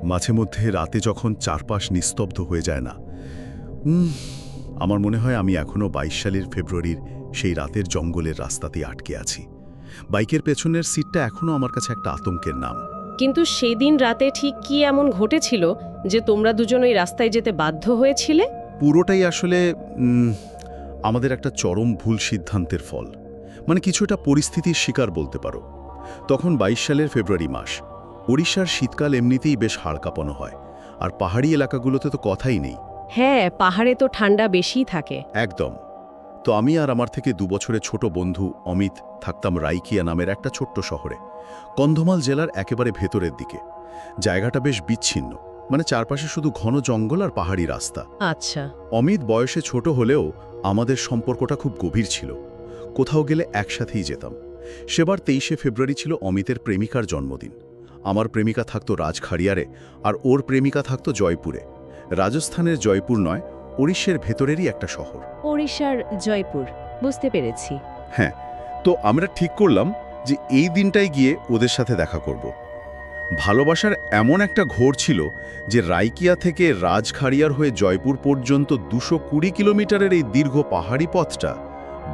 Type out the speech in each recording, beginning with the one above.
মাঝে মধ্যে রাতে যখন চারপাশ নিস্তব্ধ হয়ে যায় না, আমার মনে হয় আমি এখনও ২২ সালের ফেব্রুয়ারির সেই রাতের জঙ্গলের রাস্তাতেই আটকে আছি। বাইকের পেছনের সিটটা এখনও আমার কাছে একটা আতঙ্কের নাম। কিন্তু সেদিন রাতে ঠিক কি এমন ঘটেছিল যে তোমরা দুজন ওই রাস্তায় যেতে বাধ্য হয়েছিলে? পুরোটাই আসলে আমাদের একটা চরম ভুল সিদ্ধান্তের ফল। মানে কিছু একটা পরিস্থিতির শিকার বলতে পারো। তখন ২২ সালের ফেব্রুয়ারি মাস। ওড়িশার শীতকাল এমনিতেই বেশ হাড় কাঁপানো হয়, আর পাহাড়ি এলাকাগুলোতে তো কথাই নেই। হ্যাঁ, পাহাড়ে তো ঠান্ডা বেশিই থাকে। একদম। তো আমি আর আমার থেকে ২ বছরের ছোট বন্ধু অমিত থাকতাম রাইকিয়া নামের একটা ছোট্ট শহরে, কন্ধমাল জেলার একেবারে ভেতরের দিকে। জায়গাটা বেশ বিচ্ছিন্ন, মানে চারপাশে শুধু ঘন জঙ্গল আর পাহাড়ি রাস্তা। আচ্ছা। অমিত বয়সে ছোট হলেও আমাদের সম্পর্কটা খুব গভীর ছিল। কোথাও গেলে একসাথেই যেতাম। সেবার ২৩শে ফেব্রুয়ারি ছিল অমিতের প্রেমিকার জন্মদিন। আমার প্রেমিকা থাকতো রাজখাড়িয়ারে, আর ওর প্রেমিকা থাকতো জয়পুরে। রাজস্থানের জয়পুর নয়, ওড়িশার ভেতরেরই একটা শহর। ওড়িশার জয়পুর, বুঝতে পেরেছি। হ্যাঁ, তো আমরা ঠিক করলাম যে এই দিনটাই গিয়ে ওদের সাথে দেখা করব। ভালোবাসার এমন একটা ঘোর ছিল যে রাইকিয়া থেকে রাজখাড়িয়ার হয়ে জয়পুর পর্যন্ত ২২০ কিলোমিটারের এই দীর্ঘ পাহাড়ি পথটা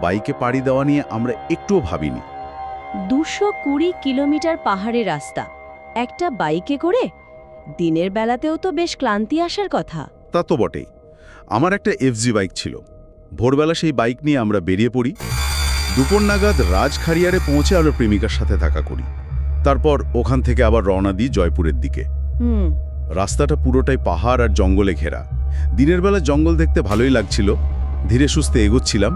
বাইকে পাড়ি দেওয়া নিয়ে আমরা একটুও ভাবিনি। ২২০ কিলোমিটার পাহাড়ের রাস্তা একটা বাইকে করে? দিনের বেলাতেও তো বেশ ক্লান্তি আসার কথা। তা তো বটেই। আমার একটা এফজি বাইক ছিল। ভোরবেলা সেই বাইক নিয়ে আমরা বেরিয়ে পড়ি। দুপুর নাগাদ রাজখাড়িয়ারে পৌঁছে আমরা প্রেমিকার সাথে দেখা করি। তারপর ওখান থেকে আবার রওনা দিই জয়পুরের দিকে। রাস্তাটা পুরোটাই পাহাড় আর জঙ্গলে ঘেরা। দিনের বেলা জঙ্গল দেখতে ভালোই লাগছিল। ধীরে সুস্থে এগোচ্ছিলাম,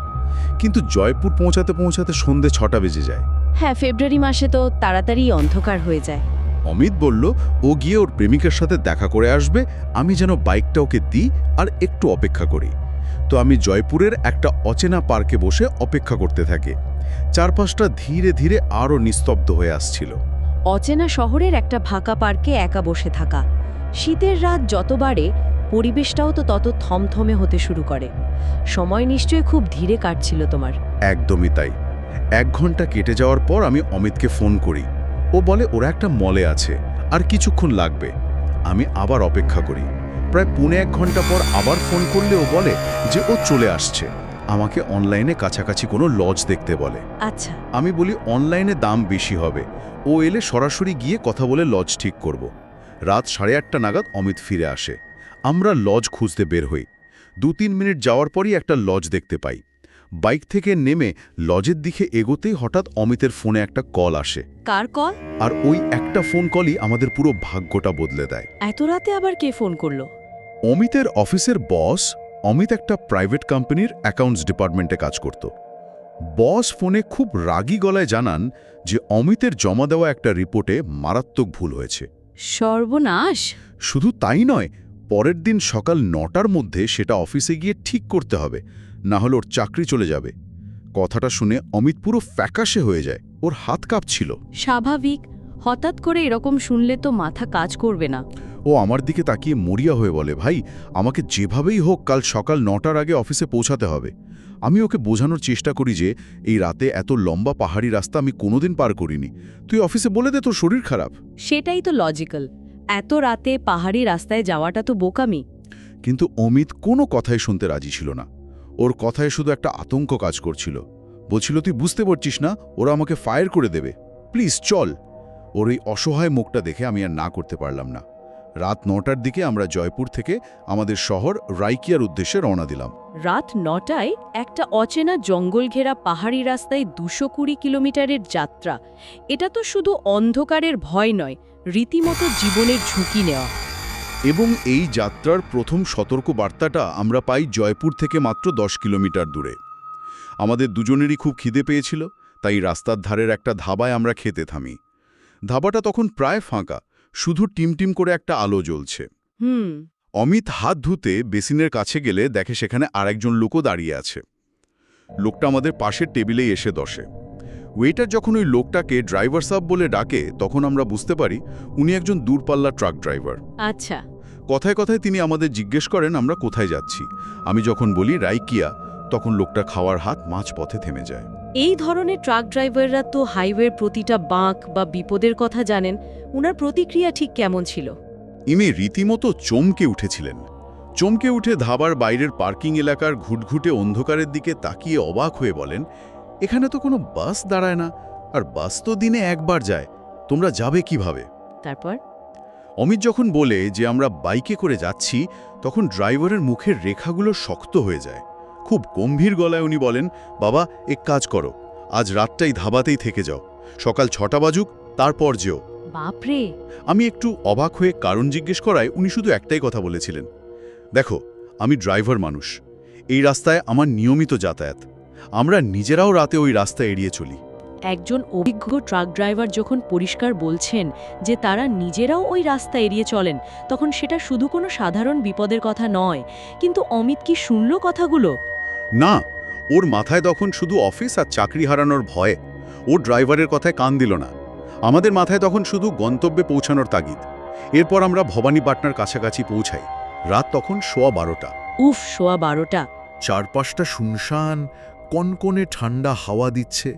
কিন্তু জয়পুর পৌঁছাতে পৌঁছাতে সন্ধে ৬টা বেজে যায়। হ্যাঁ, ফেব্রুয়ারি মাসে তো তাড়াতাড়ি অন্ধকার হয়ে যায়। অমিত বলল ও গিয়ে ওর প্রেমিকার সাথে দেখা করে আসবে, আমি যেন বাইকটা ওকে দিই আর একটু অপেক্ষা করি। তো আমি জয়পুরের একটা অচেনা পার্কে বসে অপেক্ষা করতে থাকি। চারপাশটা ধীরে ধীরে আরও নিস্তব্ধ হয়ে আসছিল। অচেনা শহরের একটা ফাঁকা পার্কে একা বসে থাকা। শীতের রাত যত বাড়ে, পরিবেশটাও তো তত থমথমে হতে শুরু করে। সময় নিশ্চয়ই খুব ধীরে কাটছিল তোমার। একদমই তাই। ১ ঘন্টা কেটে যাওয়ার পর আমি অমিতকে ফোন করি। ও বলে ওরা একটা মলে আছে, আর কিছুক্ষণ লাগবে। আমি আবার অপেক্ষা করি। প্রায় ১.৫ ঘন্টা পর আবার ফোন করলে ও বলে যে ও চলে আসছে। আমাকে অনলাইনে কাছাকাছি কোনো লজ দেখতে বলে। আচ্ছা। আমি বলি অনলাইনে দাম বেশি হবে, ও এলে সরাসরি গিয়ে কথা বলে লজ ঠিক করব। রাত ৮:৩০ নাগাদ অমিত ফিরে আসে। আমরা লজ খুঁজতে বের হই। ২-৩ মিনিট যাওয়ার পরই একটা লজ দেখতে পাই। বাইক থেকে নেমে লজের দিকে এগোতেই হঠাৎ অমিতের ফোনে একটা কল আসে। কার কল? আর ওই একটা ফোন কলই আমাদের পুরো ভাগ্যটা বদলে দেয়। এত রাতে আবার কে ফোন করলো? অমিতের অফিসের বস। অমিত একটা প্রাইভেট কোম্পানির অ্যাকাউন্টস ডিপার্টমেন্টে কাজ করত। বস ফোনে খুব রাগী গলায় জানান যে অমিতের জমা দেওয়া একটা রিপোর্টে মারাত্মক ভুল হয়েছে। সর্বনাশ! শুধু তাই নয়, পরের দিন সকাল ৯টার মধ্যে সেটা অফিসে গিয়ে ঠিক করতে হবে, না হলে ওর চাকরি চলে যাবে। কথাটা শুনে অমিত পুরো ফ্যাকাশে হয়ে যায়। ওর হাত কাঁপছিল। স্বাভাবিক, হঠাৎ করে এরকম শুনলে তো মাথা কাজ করবে না। ও আমার দিকে তাকিয়ে মরিয়া হয়ে বলে, ভাই, আমাকে যেভাবেই হোক কাল সকাল ৯টার আগে অফিসে পৌঁছাতে হবে। আমি ওকে বোঝানোর চেষ্টা করি যে এই রাতে এত লম্বা পাহাড়ি রাস্তা আমি কোনোদিন পার করিনি। তুই অফিসে বলে দে তোর শরীর খারাপ। সেটাই তো লজিক্যাল। এত রাতে পাহাড়ি রাস্তায় যাওয়াটা তো বোকামি। কিন্তু অমিত কোনো কথাই শুনতে রাজি ছিল না। ওর কথায় শুধু একটা আতঙ্ক কাজ করছিল। বলছিল, তুই বুঝতে পারছিস না, ওরা আমাকে ফায়ার করে দেবে, প্লিজ চল। ওর এই অসহায় মুখটা দেখে আমি আর না করতে পারলাম না। রাত ৯টার দিকে আমরা জয়পুর থেকে আমাদের শহর রাইকিয়ার উদ্দেশ্যে রওনা দিলাম। রাত ৯টায় একটা অচেনা জঙ্গল ঘেরা পাহাড়ি রাস্তায় ২২০ কিলোমিটারের যাত্রা। এটা তো শুধু অন্ধকারের ভয় নয়, রীতিমতো জীবনের ঝুঁকি নেওয়া। এবং এই যাত্রার প্রথম সতর্ক বার্তাটা আমরা পাই জয়পুর থেকে মাত্র ১০ কিলোমিটার দূরে। আমাদের দুজনেরই খুব খিদে পেয়েছিল, তাই রাস্তার ধারের একটা ধাবায় আমরা খেতে থামি। ধাবাটা তখন প্রায় ফাঁকা, শুধু টিমটিম করে একটা আলো জ্বলছে। অমিত হাত ধুতে বেসিনের কাছে গেলে দেখে সেখানে আরেকজন লোকও দাঁড়িয়ে আছে। লোকটা আমাদের পাশের টেবিলেই এসে বসে। ওয়েটার যখন ওই লোকটাকে ড্রাইভার সাহেব বলে ডাকে, তখন আমরা বুঝতে পারি উনি একজন দূরপাল্লা ট্রাক ড্রাইভার। আচ্ছা। কথায় কথায় তিনি আমাদের জিজ্ঞেস করেন আমরা কোথায় যাচ্ছি। আমি যখন বলি রাইকিয়া, তখন লোকটা খাওয়ার হাত মাঝপথে থেমে যায়। এই ধরনের ট্রাক ড্রাইভাররা তো হাইওয়ের প্রতিটা বাঁক বা বিপদের কথা জানেন। উনার প্রতিক্রিয়া ঠিক কেমন ছিল? ইমি রীতিমতো চমকে উঠেছিলেন। চমকে উঠে ধাবার বাইরের পার্কিং এলাকার ঘুটঘুটে অন্ধকারের দিকে তাকিয়ে অবাক হয়ে বলেন, এখানে তো কোনো বাস দাঁড়ায় না, আর বাস তো দিনে একবার যায়, তোমরা যাবে কিভাবে? তারপর অমিত যখন বলে যে আমরা বাইকে করে যাচ্ছি, তখন ড্রাইভারের মুখের রেখাগুলো শক্ত হয়ে যায়। খুব গম্ভীর গলায় উনি বলেন, বাবা এক কাজ করো, আজ রাতটাই ধাবাতেই থেকে যাও, সকাল 6টা বাজুক, তারপর যেও। বাপরে! আমি একটু অবাক হয়ে কারণ জিজ্ঞেস করায় উনি শুধু একটাই কথা বলেছিলেন, দেখো আমি ড্রাইভার মানুষ, এই রাস্তায় আমার নিয়মিত যাতায়াত, আমরা নিজেরাও রাতে ওই রাস্তা এড়িয়ে চলি। একজন অভিজ্ঞ ট্রাক ড্রাইভার যখন পরিষ্কার বলছেন যে তারা নিজেরাও ওই রাস্তা এড়িয়ে চলেন, তখন সেটা শুধু কোনো সাধারণ বিপদের কথা নয়। কিন্তু অমিত কি শুনল কথাগুলো? না, ওর মাথায় তখন শুধু অফিস আর চাকরি হারানোর ভয়। ও ড্রাইভারের কথায় কান দিল না। আমাদের মাথায় তখন শুধু গন্তব্যে পৌঁছানোর তাগিদ। এরপর আমরা ভবানীপাটনার কাছাকাছি পৌঁছাই। রাত তখন 12:15। উফ, 12:15। চারপাশটা শুনশান, কনকনে ঠান্ডা হাওয়া দিচ্ছে,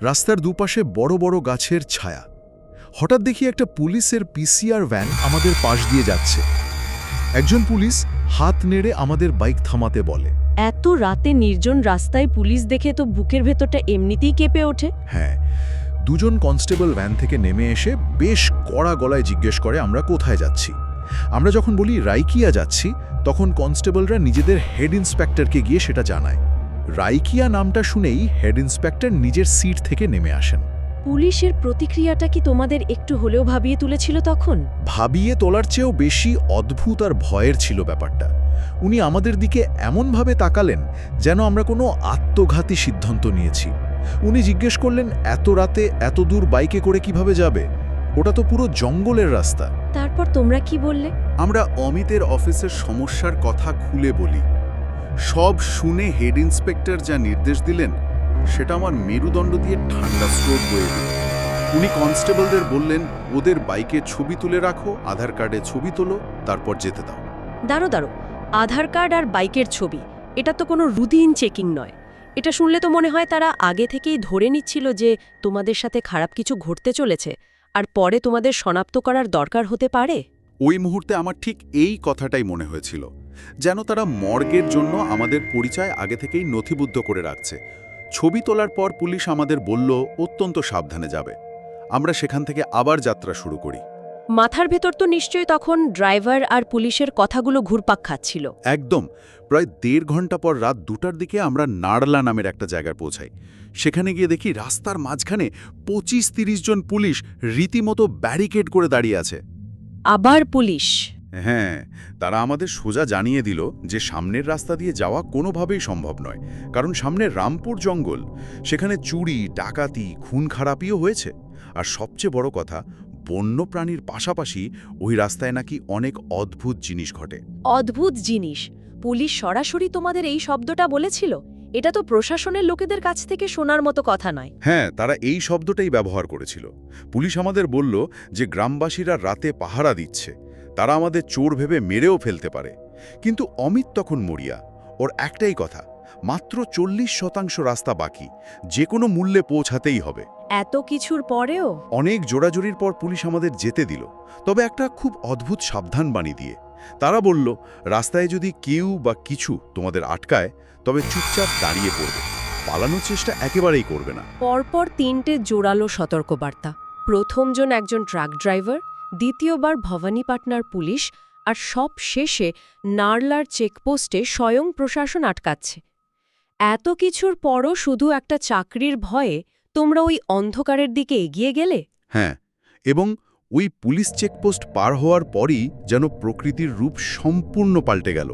রাস্তার দুপাশে বড় বড় গাছের ছায়া। হঠাৎ দেখি একটা পুলিশের পিসিআর ভ্যান আমাদের পাশ দিয়ে যাচ্ছে। একজন পুলিশ হাত নেড়ে আমাদের বাইক থামাতে বলে। এত রাতে নির্জন রাস্তায় পুলিশ দেখে তো বুকের ভেতরটা এমনিতেই কেঁপে ওঠে। হ্যাঁ, দুজন কনস্টেবল ভ্যান থেকে নেমে এসে বেশ কড়া গলায় জিজ্ঞেস করে আমরা কোথায় যাচ্ছি। আমরা যখন বলি রাইকিয়া যাচ্ছি, তখন কনস্টেবলরা নিজেদের হেড ইন্সপেক্টরকে গিয়ে সেটা জানায়। রাইকিয়া নামটা শুনেই হেড ইন্সপেক্টর নিজের সিট থেকে নেমে আসেন। পুলিশের প্রতিক্রিয়াটা কি তোমাদের একটু হলেও ভাবিয়ে তুলেছিল তখন? ভাবিয়ে তোলার চেয়েও বেশি অদ্ভুত আর ভয়ের ছিল ব্যাপারটা। উনি আমাদের দিকে এমনভাবে তাকালেন যেন আমরা কোনো আত্মঘাতী সিদ্ধান্ত নিয়েছি। উনি জিজ্ঞেস করলেন, এত রাতে এত দূর বাইকে করে কিভাবে যাবে? ওটা তো পুরো জঙ্গলের রাস্তা। তারপর তোমরা কি বললে? আমরা অমিতের অফিসের সমস্যার কথা খুলে বলি। সব শুনে হেড ইন্সপেক্টর যা নির্দেশ দিলেন, সেটা আমার মেরুদণ্ড দিয়ে ঠান্ডা স্রোত বয়ে দিল। উনি কনস্টেবলদের বললেন, ওদের বাইকের ছবি তুলে রাখো, আধার কার্ডে ছবি তোলো, তারপর যেতে দাও। দাঁড়ো, আধার কার্ড আর বাইকের ছবি, এটা তো কোনো রুটিন চেকিং নয়। এটা শুনলে তো মনে হয় তারা আগে থেকেই ধরে নিচ্ছিল যে তোমাদের সাথে খারাপ কিছু ঘটতে চলেছে, আর পরে তোমাদের শনাক্ত করার দরকার হতে পারে। ওই মুহূর্তে আমার ঠিক এই কথাটাই মনে হয়েছিল, যেন তারা মর্গের জন্য আমাদের পরিচয় আগে থেকেই নথিবদ্ধ করে রাখছে। ছবি তোলার পর পুলিশ আমাদের বলল অত্যন্ত সাবধানে যাবে। আমরা সেখান থেকে আবার যাত্রা শুরু করি। মাথার ভেতর তো নিশ্চয়ই তখন ড্রাইভার আর পুলিশের কথাগুলো ঘুরপাক খাচ্ছিল। একদম। প্রায় 1.5 ঘন্টা পর রাত 2টার দিকে আমরা নাড়লা নামের একটা জায়গায় পৌঁছাই। সেখানে গিয়ে দেখি রাস্তার মাঝখানে 25-30 জন পুলিশ রীতিমতো ব্যারিকেড করে দাঁড়িয়ে আছে। আবার পুলিশ? হ্যাঁ, তারা আমাদের সোজা জানিয়ে দিল যে সামনের রাস্তা দিয়ে যাওয়া কোনোভাবেই সম্ভব নয়, কারণ সামনে রামপুর জঙ্গল, সেখানে চুরি, ডাকাতি, খুন খারাপিও হয়েছে। আর সবচেয়ে বড় কথা, বন্য প্রাণীর পাশাপাশি ওই রাস্তায় নাকি অনেক অদ্ভুত জিনিস ঘটে। অদ্ভুত জিনিস? পুলিশ সরাসরি তোমাদের এই শব্দটা বলেছিল? এটা তো প্রশাসনের লোকেদের কাছ থেকে শোনার মতো কথা নয়। হ্যাঁ, তারা এই শব্দটাই ব্যবহার করেছিল। পুলিশ আমাদের বলল যে গ্রামবাসীরা রাতে পাহারা দিচ্ছে, তারা আমাদের চোর ভেবে মেরেও ফেলতে পারে। কিন্তু অমিত তখন মরিয়া। ওর একটাই কথা, মাত্র 40% রাস্তা বাকি, যে কোনো মূল্যে পৌঁছাতেই হবে। এত কিছুর পরেও? অনেক জোড়াজুড়ির পর পুলিশ আমাদের যেতে দিল, তবে একটা খুব অদ্ভুত সাবধান বাণী দিয়ে। তারা বলল, রাস্তায় যদি কেউ বা কিছু তোমাদের আটকায়, তবে চুপচাপ দাঁড়িয়ে পড়বে, পালানোর চেষ্টা একেবারেই করবে না। পরপর 3টে জোরালো সতর্কবার্তা। প্রথমজন একজন ট্রাক ড্রাইভার, দ্বিতীয়বার ভবানীপাটনার পুলিশ, আর সব শেষে নারলার চেকপোস্টে স্বয়ং প্রশাসন আটকাচ্ছে। এত কিছুর পরও শুধু একটা চাকরির ভয়ে তোমরা ওই অন্ধকারের দিকে এগিয়ে গেলে? হ্যাঁ, এবং ওই পুলিশ চেকপোস্ট পার হওয়ার পরই যেন প্রকৃতির রূপ সম্পূর্ণ পাল্টে গেল।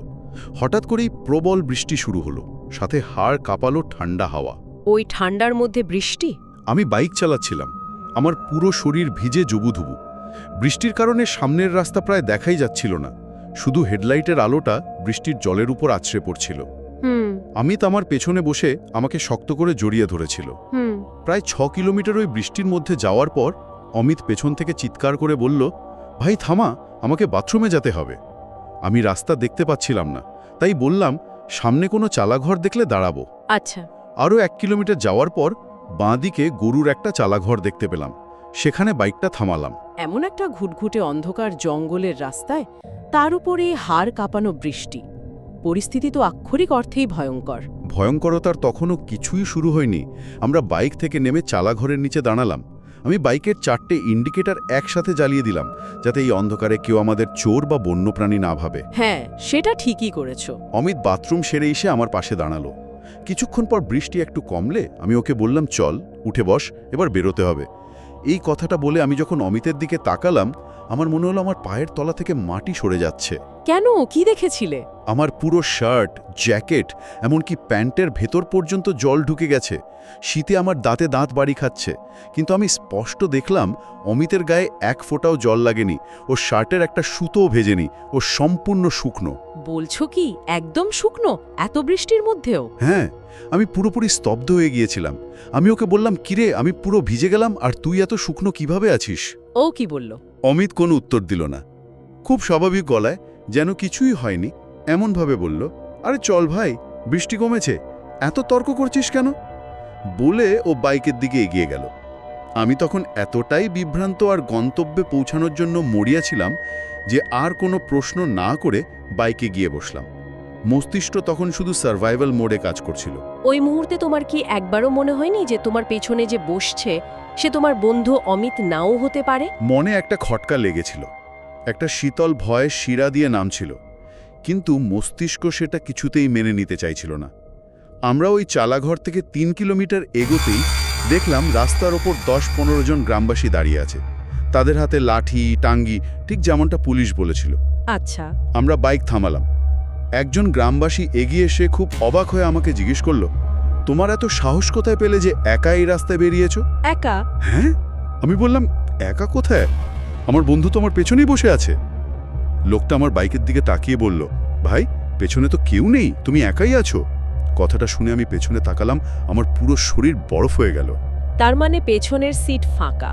হঠাৎ করেই প্রবল বৃষ্টি শুরু হলো, সাথে হাড় কাঁপালো ঠান্ডা হাওয়া। ওই ঠান্ডার মধ্যে বৃষ্টি? আমি বাইক চালাচ্ছিলাম, আমার পুরো শরীর ভিজে জবুধুবু। বৃষ্টির কারণে সামনের রাস্তা প্রায় দেখাই যাচ্ছিল না, শুধু হেডলাইটের আলোটা বৃষ্টির জলের উপর আছড়ে পড়ছিল। অমিত আমার পেছনে বসে আমাকে শক্ত করে জড়িয়ে ধরেছিল। প্রায় 6 কিলোমিটার ওই বৃষ্টির মধ্যে যাওয়ার পর অমিত পেছন থেকে চিৎকার করে বলল, ভাই থামা, আমাকে বাথরুমে যেতে হবে। আমি রাস্তা দেখতে পাচ্ছিলাম না, তাই বললাম, সামনে কোনো চালাঘর দেখলে দাঁড়াবো। আচ্ছা। আরও 1 কিলোমিটার যাওয়ার পর বাঁ দিকে গরুর একটা চালাঘর দেখতে পেলাম, সেখানে বাইকটা থামালাম। এমন একটা ঘুটঘুটে অন্ধকার জঙ্গলের রাস্তায়, তার উপরে হাড় কাঁপানো বৃষ্টি। পরিস্থিতি তো আক্ষরিক অর্থেই ভয়ঙ্কর। ভয়ঙ্করতার তখনও কিছুই শুরু হয়নি। আমরা বাইক থেকে নেমে চালাঘরের নিচে দাঁড়ালাম। আমি বাইকের 4টে ইন্ডিকেটর একসাথে জ্বালিয়ে দিলাম, যাতে এই অন্ধকারে কেউ আমাদের চোর বা বন্যপ্রাণী না ভাবে। হ্যাঁ, সেটা ঠিকই করেছ। অমিত বাথরুম সেরে এসে আমার পাশে দাঁড়ালো। কিছুক্ষণ পর বৃষ্টি একটু কমলে আমি ওকে বললাম, চল উঠে বস, এবার বেরোতে হবে। এই কথাটা বলে আমি যখন অমিতের দিকে তাকালাম, আমার মনে হলো আমার পায়ের তলা থেকে মাটি সরে যাচ্ছে। কেন, কি দেখেছিলে? আমার পুরো শার্ট, জ্যাকেট, এমনকি প্যান্টের ভেতর পর্যন্ত জল ঢুকে গেছে। শীতে আমার দাঁতে দাঁত বাড়ি খাচ্ছে। কিন্তু আমি স্পষ্ট দেখলাম অমিতের গায়ে এক ফোঁটাও জল লাগেনি, ও শার্টের একটা সুতোও ভেজেনি, ও সম্পূর্ণ শুকনো। বলছো কি, একদম শুকনো, এত বৃষ্টির মধ্যেও? হ্যাঁ, আমি পুরোপুরি স্তব্ধ হয়ে গিয়েছিলাম। আমি ওকে বললাম, কিরে, আমি পুরো ভিজে গেলাম, আর তুই এত শুকনো কিভাবে আছিস? ও কি বলল? অমিত কোনো উত্তর দিল না। খুব স্বাভাবিক গলায়, যেন কিছুই হয়নি, এমনভাবে বলল, আরে চল ভাই, বৃষ্টি কমেছে, এত তর্ক করছিস কেন? বলে ও বাইকের দিকে এগিয়ে গেল। আমি তখন এতটাই বিভ্রান্ত আর গন্তব্যে পৌঁছানোর জন্য মরিয়া ছিলাম যে আর কোনো প্রশ্ন না করে বাইকে গিয়ে বসলাম। মস্তিষ্ক তখন শুধু সার্ভাইভাল মোডে কাজ করছিল। ওই মুহূর্তে তোমার কি একবারও মনে হয়নি যে তোমার পেছনে যে বসছে সে তোমার বন্ধু অমিত নাও হতে পারে? মনে একটা খটকা লেগেছিল, একটা শীতল ভয় শিরা দিয়ে নামছিল, কিন্তু মস্তিষ্ক সেটা কিছুতেই মেনে নিতে চাইছিল না। আমরা ওই চালাঘর থেকে 3 কিলোমিটার এগোতেই দেখলাম রাস্তার ওপর 10-15 জন গ্রামবাসী দাঁড়িয়ে আছে। তাদের হাতে লাঠি, টাঙ্গি, ঠিক যেমনটা পুলিশ বলেছিল। আচ্ছা। আমরা বাইক থামালাম। একজন গ্রামবাসী এগিয়ে এসে খুব অবাক হয়ে আমাকে জিজ্ঞেস করল, তোমার এত সাহস কোথায় পেলে যে একা এই রাস্তায় বেরিয়েছো? একা? হ্যাঁ, আমি বললাম, একা কোথায়? আমার বন্ধু তো আমার পেছনেই বসে আছে। লোকটা আমার বাইকের দিকে তাকিয়ে বলল, ভাই, পেছনে তো কেউ নেই, তুমি একাই আছো। কথাটা শুনে আমি পেছনে তাকালাম, আমার পুরো শরীর বরফ হয়ে গেল। তার মানে পেছনের সিট ফাঁকা,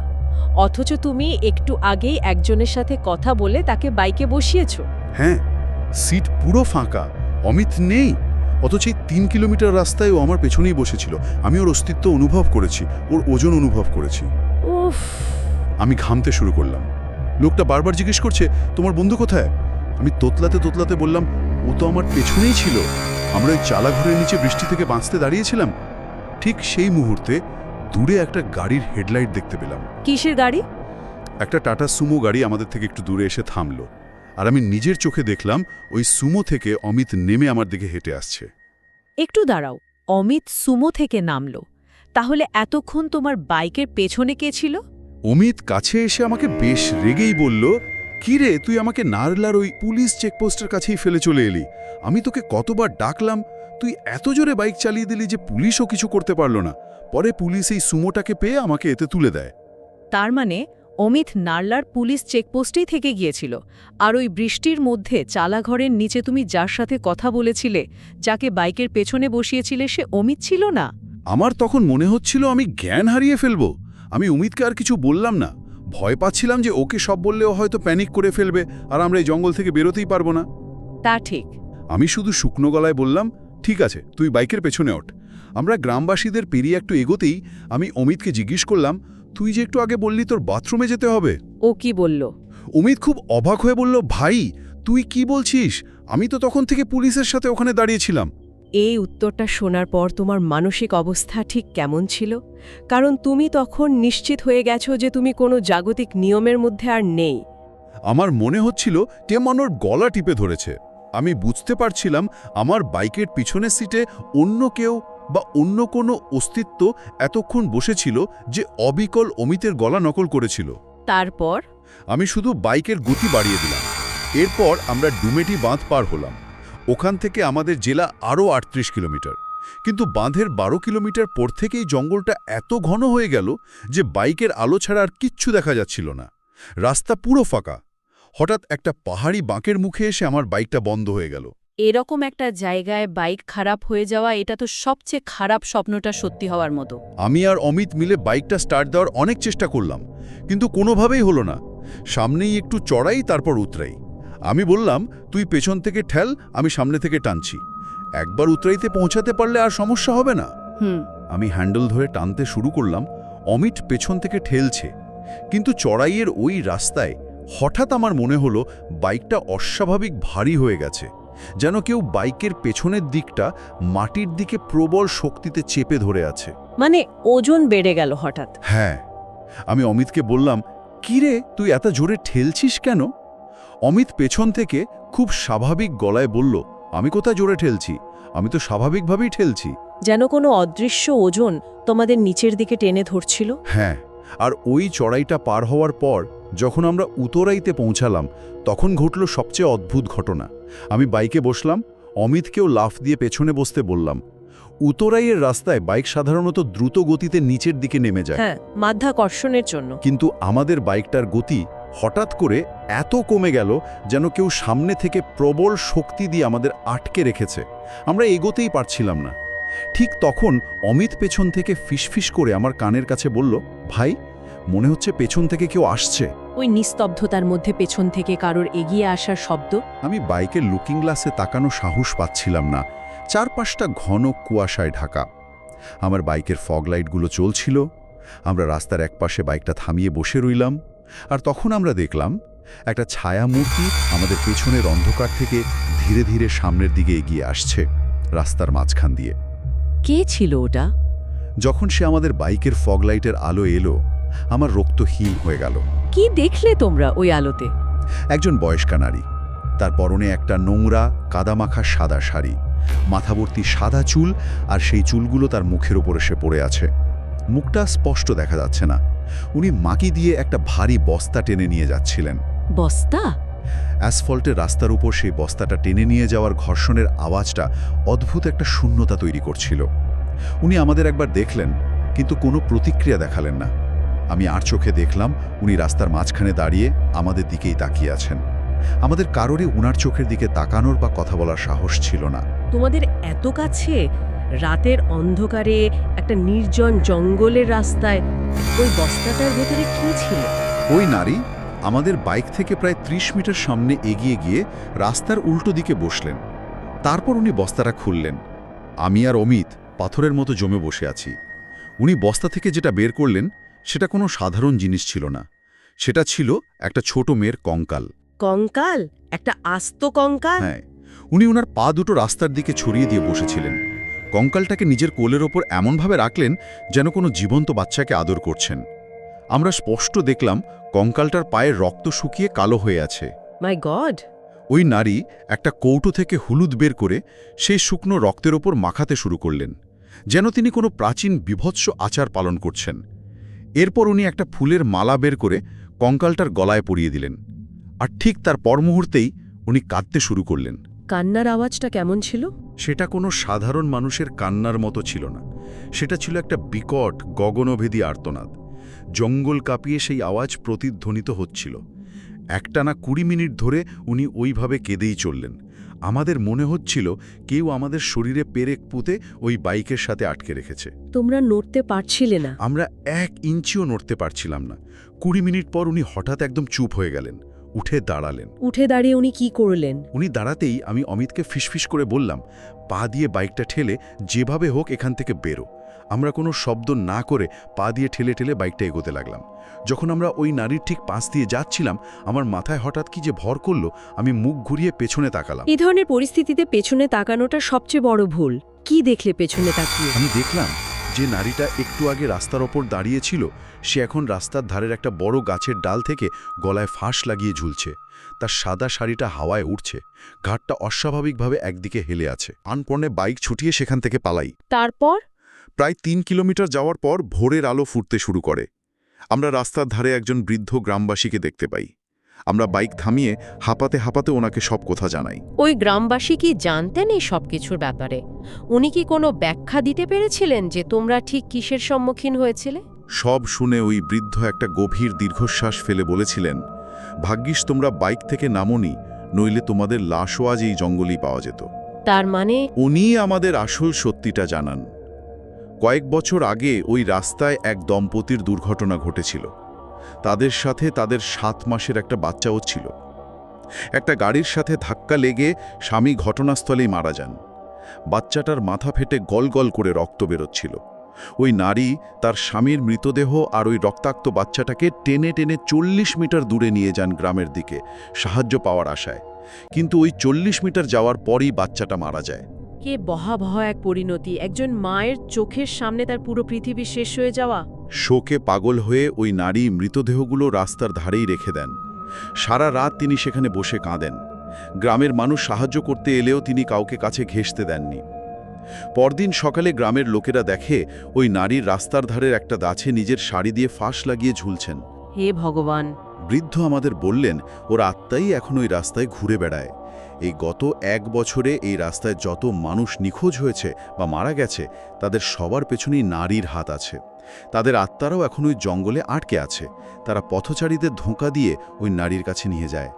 অথচ তুমি একটু আগেই একজনের সাথে কথা বলে তাকে বাইকে বসিয়েছো। হ্যাঁ, সিট পুরো ফাঁকা, অমিত নেই, অথচ এই 3 কিলোমিটার রাস্তায় ও আমার পেছনেই বসেছিল। আমি ওর অস্তিত্ব অনুভব করেছি, ওর ওজন অনুভব করেছি। উফ! আমি ঘামতে শুরু করলাম। লোকটা বারবার জিজ্ঞেস করছে, তোমার বন্ধু কোথায়? আমি তোতলাতে তোতলাতে বললাম, ও তো আমার পেছনেই ছিল। আমরা ওই চালাঘরের নিচে বৃষ্টি থেকে বাঁচতে দাঁড়িয়েছিলাম। ঠিক সেই মুহূর্তে দূরে একটা গাড়ির হেডলাইট দেখতে পেলাম। কিসের গাড়ি? একটা টাটা সুমো গাড়ি আমাদের থেকে একটু দূরে এসে থামলো, আর আমি নিজের চোখে দেখলাম ওই সুমো থেকে অমিত নেমে আমার দিকে হেঁটে আসছে। একটু দাঁড়াও, অমিত সুমো থেকে নামলো, তাহলে এতক্ষণ তোমার বাইকের পেছনে কে ছিল? অমিত কাছে এসে আমাকে বেশ রেগেই বলল, কি রে, তুই আমাকে নারলার ওই পুলিশ চেকপোস্টের কাছেই ফেলে চলে এলি। আমি তোকে কতবার ডাকলাম, তুই এত জোরে বাইক চালিয়ে দিলি যে পুলিশও কিছু করতে পারল না। পরে পুলিশ এই সুমোটাকে পেয়ে আমাকে এতে তুলে দেয়। তার মানে অমিত নারলার পুলিশ চেকপোস্টেই থেকে গিয়েছিল, আর ওই বৃষ্টির মধ্যে চালাঘরের নিচে তুমি যার সাথে কথা বলেছিলে, যাকে বাইকের পেছনে বসিয়েছিলে, সে অমিত ছিল না? আমার তখন মনে হচ্ছিল আমি জ্ঞান হারিয়ে ফেলব। আমি অমিতকে আর কিছু বললাম না। ভয় পাচ্ছিলাম যে ওকে সব বললেও হয়তো প্যানিক করে ফেলবে, আর আমরা এই জঙ্গল থেকে বেরোতেই পারবো না। তা ঠিক। আমি শুধু শুকনো গলায় বললাম, ঠিক আছে, তুই বাইকের পেছনে ওঠ। আমরা গ্রামবাসীদের পেরিয়ে একটু এগোতেই আমি অমিতকে জিজ্ঞেস করলাম, তুই যে একটু আগে বললি তোর বাথরুমে যেতে হবে। ও কি বলল? অমিত খুব অবাক হয়ে বলল, ভাই, তুই কি বলছিস? আমি তো তখন থেকে পুলিশের সাথে ওখানে দাঁড়িয়েছিলাম। এই উত্তরটা শোনার পর তোমার মানসিক অবস্থা ঠিক কেমন ছিল? কারণ তুমি তখন নিশ্চিত হয়ে গেছো যে তুমি কোনো জাগতিক নিয়মের মধ্যে আর নেই। আমার মনে হচ্ছিল টেমনোর গলা টিপে ধরেছে। আমি বুঝতে পারছিলাম আমার বাইকের পিছনের সিটে অন্য কেউ বা অন্য কোনো অস্তিত্ব এতক্ষণ বসেছিল যে অবিকল অমিতের গলা নকল করেছিল। তারপর আমি শুধু বাইকের গতি বাড়িয়ে দিলাম। এরপর আমরা ডুমেটি বাঁধ পার হলাম। ওখান থেকে আমাদের জেলা আরও 38 কিলোমিটার। কিন্তু বাঁধের 12 কিলোমিটার পর থেকেই জঙ্গলটা এত ঘন হয়ে গেল যে বাইকের আলো ছাড়া আর কিচ্ছু দেখা যাচ্ছিল না। রাস্তা পুরো ফাঁকা। হঠাৎ একটা পাহাড়ি বাঁকের মুখে এসে আমার বাইকটা বন্ধ হয়ে গেল। এরকম একটা জায়গায় বাইক খারাপ হয়ে যাওয়া, এটা তো সবচেয়ে খারাপ স্বপ্নটা সত্যি হওয়ার মতো। আমি আর অমিত মিলে বাইকটা স্টার্ট দেওয়ার অনেক চেষ্টা করলাম, কিন্তু কোনোভাবেই হলো না। সামনেই একটু চড়াই, তারপর উতরাই। আমি বললাম, তুই পেছন থেকে ঠেল, আমি সামনে থেকে টানছি। একবার উতরাইতে পৌঁছাতে পারলে আর সমস্যা হবে না। আমি হ্যান্ডেল ধরে টানতে শুরু করলাম। অমিত পেছন থেকে ঠেলছে, কিন্তু চড়াইয়ের ওই রাস্তায় হঠাৎ আমার মনে হলো বাইকটা অস্বাভাবিক ভারী হয়ে গেছে, যেন কেউ বাইকের পেছনের দিকটা মাটির দিকে প্রবল শক্তিতে চেপে ধরে আছে। মানে ওজন বেড়ে গেল হঠাৎ। হ্যাঁ, আমি অমিতকে বললাম, কিরে তুই এত জোরে ঠেলছিস কেন? অমিত পেছন থেকে খুব স্বাভাবিক গলায় বলল, আমি কোথায় জোরে ঠেলছি, আমি তো স্বাভাবিকভাবেই ঠেলছি। যেন কোনো অদৃশ্য ওজন তোমাদের নিচের দিকে টেনে ধরছিল। হ্যাঁ, আর ওই চড়াইটা পার হওয়ার পর যখন আমরা উতরাইতে পৌঁছালাম তখন ঘটল সবচেয়ে অদ্ভুত ঘটনা। আমি বাইকে বসলাম, অমিতকেও লাফ দিয়ে পেছনে বসতে বললাম। উতরাইয়ের রাস্তায় বাইক সাধারণত দ্রুত গতিতে নিচের দিকে নেমে যায়, হ্যাঁ, মাধ্যাকর্ষণের জন্য। কিন্তু আমাদের বাইকটার গতি হঠাৎ করে এত কমে গেল যেন কেউ সামনে থেকে প্রবল শক্তি দিয়ে আমাদের আটকে রেখেছে। আমরা এগোতেই পারছিলাম না। ঠিক তখন অমিত পেছন থেকে ফিসফিস করে আমার কানের কাছে বলল, ভাই, মনে হচ্ছে পেছন থেকে কেউ আসছে। ওই নিস্তব্ধতার মধ্যে পেছন থেকে কারোর এগিয়ে আসার শব্দ। আমি বাইকের লুকিং গ্লাসে তাকানো সাহস পাচ্ছিলাম না। চারপাশটা ঘন কুয়াশায় ঢাকা। আমার বাইকের ফগ লাইটগুলো চলছিল। আমরা রাস্তার একপাশে বাইকটা থামিয়ে বসে রইলাম, আর তখন আমরা দেখলাম একটা ছায়ামূর্তি আমাদের পেছনের অন্ধকার থেকে ধীরে ধীরে সামনের দিকে এগিয়ে আসছে, রাস্তার মাঝখান দিয়ে। কে ছিল ওটা? যখন সে আমাদের বাইকের ফগ লাইটের আলো এলো, আমার রক্ত হিম হয়ে গেল। কি দেখলে তোমরা ওই আলোতে? একজন বয়স্কা নারী, তার পরনে একটা নোংরা কাদামাখা সাদা শাড়ি, মাথাভর্তি সাদা চুল, আর সেই চুলগুলো তার মুখের ওপর এসে পড়ে আছে। মুখটা স্পষ্ট দেখা যাচ্ছে না। উনি মাটি দিয়ে একটা ভারী বস্তা টেনে নিয়ে যাচ্ছিলেন। বস্তা? অ্যাসফল্টের রাস্তার উপর সেই বস্তাটা টেনে নিয়ে যাওয়ার ঘর্ষণের আওয়াজটা অদ্ভুত একটা শূন্যতা তৈরি করছিল। উনি আমাদের একবার দেখলেন, কিন্তু কোনো প্রতিক্রিয়া দেখালেন না। আমি আর চোখে দেখলাম উনি রাস্তার মাঝখানে দাঁড়িয়ে আমাদের দিকেই তাকিয়ে আছেন। আমাদের কারোরই উনার চোখের দিকে তাকানোর বা কথা বলার সাহস ছিল না। তোমাদের এত কাছে, রাতের অন্ধকারে একটা নির্জন জঙ্গলের রাস্তায় ওই বস্তাটার ভেতরে কি ছিল? ওই নারী আমাদের বাইক থেকে প্রায় 30 মিটার সামনে এগিয়ে গিয়ে রাস্তার উল্টো দিকে বসলেন। তারপর উনি বস্তাটা খুললেন। আমি আর অমিত পাথরের মতো জমে বসে আছি। উনি বস্তা থেকে যেটা বের করলেন সেটা কোনো সাধারণ জিনিস ছিল না। সেটা ছিল একটা ছোট মেয়ের কঙ্কাল। কঙ্কাল? একটা আস্ত কঙ্কাল? হ্যাঁ, উনি ওনার পা দুটো রাস্তার দিকে ছড়িয়ে দিয়ে বসেছিলেন। কঙ্কালটাকে নিজের কোলের ওপর এমনভাবে রাখলেন যেন কোনো জীবন্ত বাচ্চাকে আদর করছেন। আমরা স্পষ্ট দেখলাম কঙ্কালটার পায়ের রক্ত শুকিয়ে কালো হয়ে আছে। মাই গড! ওই নারী একটা কৌটো থেকে হলুদ বের করে সেই শুকনো রক্তের ওপর মাখাতে শুরু করলেন, যেন তিনি কোনো প্রাচীন বিভৎস আচার পালন করছেন। এরপর উনি একটা ফুলের মালা বের করে কঙ্কালটার গলায় পরিয়ে দিলেন, আর ঠিক তার পর মুহূর্তেই উনি কাঁদতে শুরু করলেন। কান্নার আওয়াজটা কেমন ছিল? সেটা কোনো সাধারণ মানুষের কান্নার মতো ছিল না। সেটা ছিল একটা বিকট গগনভেদী আর্তনাদ। জঙ্গল কাঁপিয়ে সেই আওয়াজ প্রতিধ্বনিত হচ্ছিল। একটানা 20 মিনিট ধরে উনি ওইভাবে কেঁদেই চললেন। আমাদের মনে হচ্ছিল কেউ আমাদের শরীরে পেরেক পুঁতে ওই বাইকের সাথে আটকে রেখেছে। তোমরা নড়তে পারছিলে না? আমরা 1 ইঞ্চিও নড়তে পারছিলাম না। 20 মিনিট পর উনি হঠাৎ একদম চুপ হয়ে গেলেন, উঠে দাঁড়ালেন। উঠে দাঁড়িয়ে উনি কি করলেন? উনি দাঁড়াতেই আমি অমিতকে ফিসফিস করে বললাম, পা দিয়ে বাইকটা ঠেলে যেভাবে হোক এখান থেকে বেরো। আমরা কোনো শব্দ না করে পা দিয়ে ঠেলে ঠেলে বাইকটা এগোতে লাগলাম। যখন আমরা ওই নারীর ঠিক পাশ দিয়ে যাচ্ছিলাম, আমার মাথায় হঠাৎ কি যে ভর করলো, আমি মুখ ঘুরিয়ে পেছনে তাকালাম। এই ধরনের পরিস্থিতিতে পেছনে তাকানোটা সবচেয়ে বড় ভুল। কি দেখলে পেছনে তাকিয়ে? আমি দেখলাম যে নারীটা একটু আগে রাস্তার ওপর দাঁড়িয়েছিল, সে এখন রাস্তার ধারের একটা বড় গাছের ডাল থেকে গলায় ফাঁস লাগিয়ে ঝুলছে। তার সাদা শাড়িটা হাওয়ায় উঠছে, ঘাটটা অস্বাভাবিকভাবে একদিকে হেলে আছে। আনপর্ণে বাইক ছুটিয়ে সেখান থেকে পালাই। তারপর? প্রায় 3 কিলোমিটার যাওয়ার পর ভোরের আলো ফুটতে শুরু করে। আমরা রাস্তার ধারে একজন বৃদ্ধ গ্রামবাসীকে দেখতে পাই। আমরা বাইক থামিয়ে হাঁপাতে হাঁপাতে ওনাকে সব কথা জানাই। ওই গ্রামবাসী কি জানতেন এই সব কিছুর ব্যাপারে? উনি কি কোনো ব্যাখ্যা দিতে পেরেছিলেন যে তোমরা ঠিক কিসের সম্মুখীন হয়েছিলে? সব শুনে ওই বৃদ্ধ একটা গভীর দীর্ঘশ্বাস ফেলে বলেছিলেন, ভাগ্যিস তোমরা বাইক থেকে নামোনি, নইলে তোমাদের লাশও আজ এই জঙ্গলেই পাওয়া যেত। তার মানে? উনি আমাদের আসল সত্যিটা জানান। কয়েক বছর আগে ওই রাস্তায় এক দম্পতির দুর্ঘটনা ঘটেছিল। তাদের সাথে তাদের 7 মাসের একটা বাচ্চাও ছিল। একটা গাড়ির সাথে ধাক্কা লেগে স্বামী ঘটনাস্থলেই মারা যান। বাচ্চাটার মাথা ফেটে গল গল করে রক্ত বেরোচ্ছিল। ওই নারী তার স্বামীর মৃতদেহ আর ওই রক্তাক্ত বাচ্চাটাকে টেনে টেনে 40 মিটার দূরে নিয়ে যান গ্রামের দিকে সাহায্য পাওয়ার আশায়। কিন্তু ওই 40 মিটার যাওয়ার পরই বাচ্চাটা মারা যায়। কে ভয়াবহ এক পরিণতি, একজন মায়ের চোখের সামনে তার পুরো পৃথিবী শেষ হয়ে যাওয়া। শোকে পাগল হয়ে ওই নারী মৃতদেহগুলো রাস্তার ধারেই রেখে দেন। সারা রাত তিনি সেখানে বসে কাঁদেন। গ্রামের মানুষ সাহায্য করতে এলেও তিনি কাউকে কাছে ঘেঁষতে দেননি। পরদিন সকালে গ্রামের লোকেরা দেখে ওই নারীর রাস্তার ধারের একটা গাছে নিজের শাড়ি দিয়ে ফাঁস লাগিয়ে ঝুলছেন। হে ভগবান! বৃদ্ধ আমাদের বললেন ওর আত্মাই এখন ওই রাস্তায় ঘুরে বেড়ায়। এই গত 1 বছরে এই রাস্তায় যত মানুষ নিখোঁজ হয়েছে বা মারা গেছে তাদের সবার পেছনেই নারীর হাত আছে। তাদের আত্মারাও এখন ওই জঙ্গলে আটকে আছে। তারা পথচারীদের ধোঁকা দিয়ে ওই নারীর কাছে নিয়ে যায়।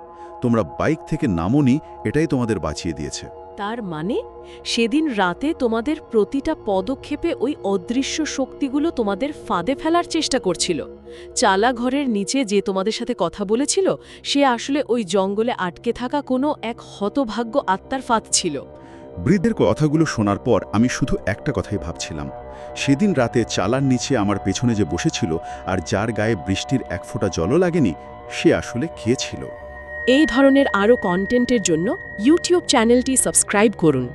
তোমরা বাইক থেকে নামোনি, এটাই তোমাদের বাঁচিয়ে দিয়েছে। তার মানে সেদিন রাতে তোমাদের প্রতিটা পদক্ষেপে ওই অদৃশ্য শক্তিগুলো তোমাদের ফাঁদে ফেলার চেষ্টা করছিল। চালা ঘরের নিচে যে তোমাদের সাথে কথা বলেছিল সে আসলে ওই জঙ্গলে আটকে থাকা কোনো এক হতভাগ্য আত্মার ফাঁদ ছিল। বৃদ্ধের কথাগুলো শোনার পর আমি শুধু একটা কথাই ভাবছিলাম, সেদিন রাতে চালার নিচে আমার পেছনে যে বসেছিল আর যার গায়ে বৃষ্টির 1 ফোঁটা জলও লাগেনি, সে আসলে কে ছিল? এই ধরনের আরও কন্টেন্টের জন্য ইউটিউব চ্যানেলটি সাবস্ক্রাইব করুন।